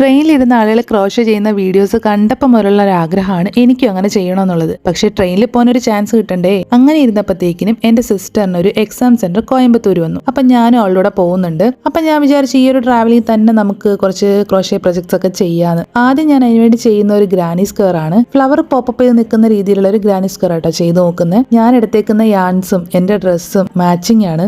ട്രെയിനിലിരുന്ന ആളുകൾ ക്രോഷേ ചെയ്യുന്ന വീഡിയോസ് കണ്ടപ്പോൾ മുതലുള്ള ഒരു ആഗ്രഹമാണ് എനിക്കും അങ്ങനെ ചെയ്യണമെന്നുള്ളത്. പക്ഷെ ട്രെയിനിൽ പോകാൻ ഒരു ചാൻസ് കിട്ടണ്ടേ. അങ്ങനെ ഇരുന്നപ്പോഴത്തേക്കിനും എന്റെ സിസ്റ്ററിന് ഒരു എക്സാം സെന്റർ കോയമ്പത്തൂർ വന്നു. അപ്പൊ ഞാനും അവളോടെ പോകുന്നുണ്ട്. അപ്പൊ ഞാൻ വിചാരിച്ചു ഈ ഒരു ട്രാവലിംഗ് തന്നെ നമുക്ക് കുറച്ച് ക്രോഷേ പ്രൊജക്ട്സ് ഒക്കെ ചെയ്യാന്ന്. ആദ്യം ഞാൻ അതിനുവേണ്ടി ചെയ്യുന്ന ഒരു ഗ്രാനി സ്ക്വയർ ആണ്. ഫ്ലവർ പോപ്പപ്പ് ചെയ്ത് നിൽക്കുന്ന രീതിയിലുള്ള ഒരു ഗ്രാനി സ്ക്വയർ ആട്ടോ ചെയ്ത് നോക്കുന്നത്. ഞാൻ എടുത്തേക്കുന്ന യാൻസും എന്റെ ഡ്രസ്സും മാച്ചിങ് ആണ്.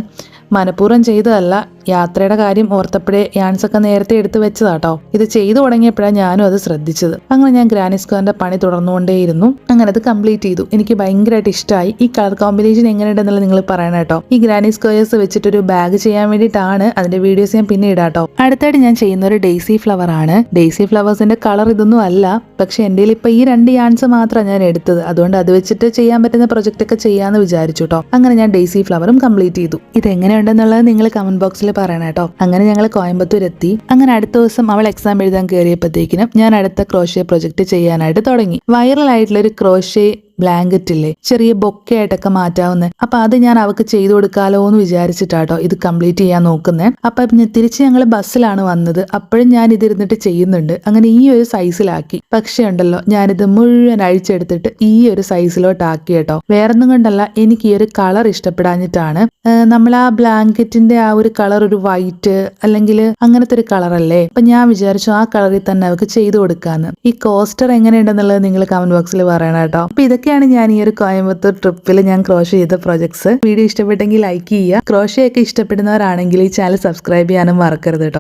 മനഃപൂർവ്വം ചെയ്തതല്ല, യാത്രയുടെ കാര്യം ഓർത്തപ്പോഴേ യാൻസൊക്കെ നേരത്തെ എടുത്തു വെച്ചതാട്ടോ. ഇത് ചെയ്തു തുടങ്ങിയപ്പോഴാണ് ഞാനും അത് ശ്രദ്ധിച്ചത്. അങ്ങനെ ഞാൻ ഗ്രാനി സ്ക്വയറിന്റെ പണി തുടർന്നുകൊണ്ടേയിരുന്നു. അങ്ങനെ അത് കംപ്ലീറ്റ് ചെയ്തു. എനിക്ക് ഭയങ്കരമായിട്ട് ഇഷ്ടമായി. ഈ കളർ കോമ്പിനേഷൻ എങ്ങനെയുണ്ടെന്നുള്ളത് നിങ്ങൾ പറയണം കേട്ടോ. ഈ ഗ്രാനി സ്ക്വയേഴ്സ് വെച്ചിട്ടൊരു ബാഗ് ചെയ്യാൻ വേണ്ടിയിട്ടാണ്. അതിന്റെ വീഡിയോസ് ഞാൻ പിന്നെ ഇടാട്ടോ. അടുത്തായിട്ട് ഞാൻ ചെയ്യുന്ന ഒരു ഡെയ്സി ഫ്ലവർ ആണ്. ഡെയ്സി ഫ്ലവേഴ്സിന്റെ കളർ ഇതൊന്നും അല്ല, പക്ഷെ എൻ്റെ ഇപ്പൊ ഈ 2 യാൻസ് മാത്രമാണ് ഞാൻ എടുത്തത്. അതുകൊണ്ട് അത് വെച്ചിട്ട് ചെയ്യാൻ പറ്റുന്ന പ്രൊജക്റ്റ് ഒക്കെ ചെയ്യാന്ന് വിചാരിച്ചു കേട്ടോ. അങ്ങനെ ഞാൻ ഡെയ്സി ഫ്ലവറും കംപ്ലീറ്റ് ചെയ്തു. ഇത് എങ്ങനെയുണ്ടെന്നുള്ളത് നിങ്ങൾ കമന്റ് ബോക്സിൽ പറയണം കേട്ടോ. അങ്ങനെ ഞങ്ങൾ കോയമ്പത്തൂർ എത്തി. അങ്ങനെ അടുത്ത ദിവസം അവൾ എക്സാം എഴുതാൻ കയറിയപ്പോഴത്തേക്കിനും ഞാൻ അടുത്ത ക്രോഷേ പ്രൊജക്ട് ചെയ്യാനായിട്ട് തുടങ്ങി. വൈറൽ ആയിട്ടുള്ള ഒരു ക്രോഷേ ബ്ലാങ്കറ്റ് ഇല്ലേ, ചെറിയ ബൊക്കെ ആയിട്ടൊക്കെ മാറ്റാവുന്നത്. അപ്പൊ അത് ഞാൻ അവൾക്ക് ചെയ്തു കൊടുക്കാലോ എന്ന് വിചാരിച്ചിട്ടാട്ടോ ഇത് കംപ്ലീറ്റ് ചെയ്യാൻ നോക്കുന്നത്. അപ്പൊ തിരിച്ച് ഞങ്ങൾ ബസ്സിലാണ് വന്നത്. അപ്പോഴും ഞാൻ ഇതിരുന്നിട്ട് ചെയ്യുന്നുണ്ട്. അങ്ങനെ ഈ ഒരു സൈസിലാക്കി. പക്ഷേ ഉണ്ടല്ലോ, ഞാനിത് മുഴുവൻ അഴിച്ചെടുത്തിട്ട് ഈ ഒരു സൈസിലോട്ടാക്കി കേട്ടോ. വേറൊന്നും കൊണ്ടല്ല, എനിക്ക് ഈ ഒരു കളർ ഇഷ്ടപ്പെടാഞ്ഞിട്ടാണ്. നമ്മൾ ആ ബ്ലാങ്കറ്റിന്റെ ആ ഒരു കളർ ഒരു വൈറ്റ് അല്ലെങ്കിൽ അങ്ങനത്തെ ഒരു കളറല്ലേ. അപ്പൊ ഞാൻ വിചാരിച്ചു ആ കളറിൽ തന്നെ അവർക്ക് ചെയ്തു കൊടുക്കാന്ന്. ഈ കോസ്റ്റർ എങ്ങനെയുണ്ടെന്നുള്ളത് നിങ്ങൾ കമന്റ് ബോക്സിൽ പറയണം കേട്ടോ. അപ്പൊ ഇതൊക്കെയാണ് ഞാൻ ഈ ഒരു കോയമ്പത്തൂർ ട്രിപ്പിൽ ഞാൻ ക്രോഷേ ചെയ്ത പ്രൊജക്ട്സ്. വീഡിയോ ഇഷ്ടപ്പെട്ടെങ്കിൽ ലൈക്ക് ചെയ്യുക. ക്രോഷേ ഒക്കെ ഇഷ്ടപ്പെടുന്നവരാണെങ്കിൽ ഈ ചാനൽ സബ്സ്ക്രൈബ് ചെയ്യാനും മറക്കരുത് കേട്ടോ.